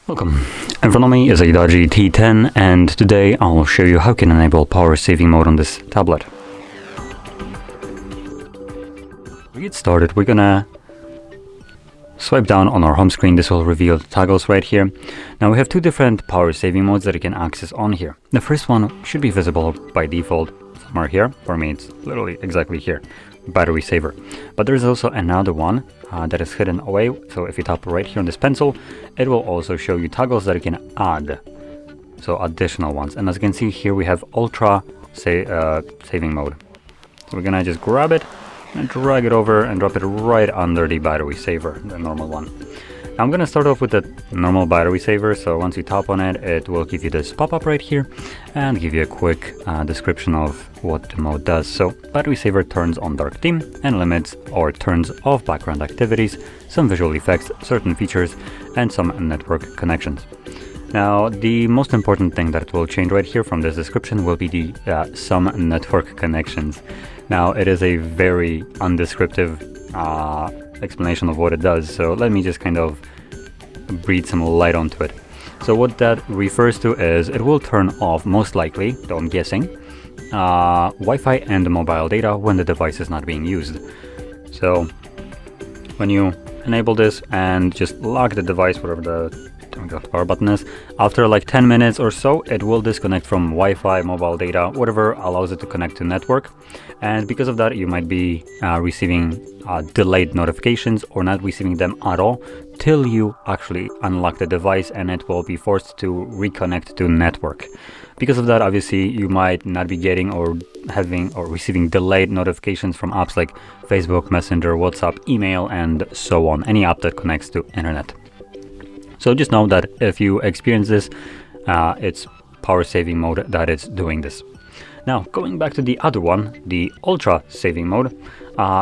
Welcome. In front of me is a DOOGEE T10, and today I'll show you how you can enable power saving mode on this tablet. To get started, we're gonna swipe down on our home screen. This will reveal the toggles right here. Now we have two different power saving modes that you can access on here. The first one should be visible by default somewhere here. For me, it's literally exactly here, battery saver. But there's also another one that is hidden away. So if you tap right here on this pencil, it will also show you toggles that you can add. So additional ones. And as you can see here, we have ultra saving mode. So we're gonna just grab it and drag it over and drop it right under the battery saver, the normal one. Now I'm gonna start off with the normal battery saver. So once you tap on it, it will give you this pop-up right here and give you a quick description of what the mode does. So battery saver turns on dark theme and limits or turns off background activities, some visual effects, certain features, and some network connections. Now the most important thing that will change right here from this description will be the some network connections. Now it is a very undescriptive explanation of what it does, so let me just kind of breathe some light onto it. So what that refers to is it will turn off, most likely, though I'm guessing, Wi-Fi and mobile data when the device is not being used. So when you enable this and just lock the device, whatever the power button is, after like 10 minutes or so, it will disconnect from Wi-Fi, mobile data, whatever allows it to connect to network. And because of that, you might be receiving delayed notifications or not receiving them at all till you actually unlock the device, and it will be forced to reconnect to network. Because of that, obviously, you might not be getting or having or receiving delayed notifications from apps like Facebook, Messenger, WhatsApp, email, and so on, any app that connects to internet. So just know that if you experience this, it's power saving mode that is doing this. Now, going back to the other one, the ultra saving mode,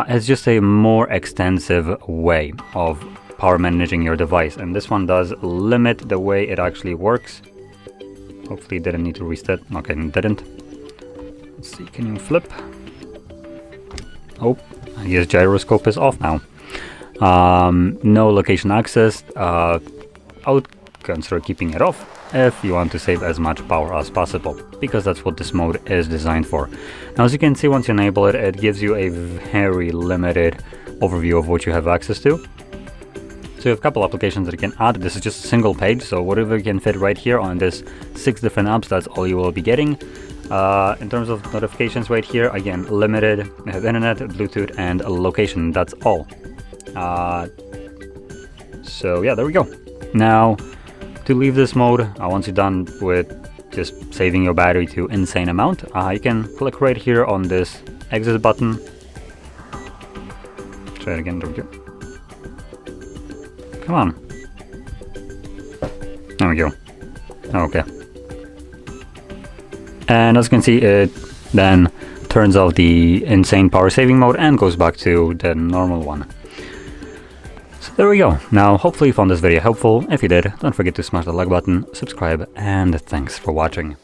is just a more extensive way of power managing your device. And this one does limit the way it actually works. Hopefully it didn't need to reset. Okay, it didn't. Let's see, can you flip? Oh, I guess gyroscope is off now. No location access. I would consider keeping it off if you want to save as much power as possible, because that's what this mode is designed for. Now, as you can see, once you enable it, it gives you a very limited overview of what you have access to. So you have a couple applications that you can add. This is just a single page, so whatever you can fit right here on this 6 different apps, that's all you will be getting. In terms of notifications right here, again, limited. We have internet, Bluetooth, and location. That's all. So yeah, there we go. Now, to leave this mode, once you're done with just saving your battery to insane amount, you can click right here on this exit button. Try it again, there we go. Come on. There we go. Okay. And as you can see, it then turns off the insane power saving mode and goes back to the normal one. There we go. Now, hopefully you found this video helpful. If you did, don't forget to smash the like button, subscribe, and thanks for watching.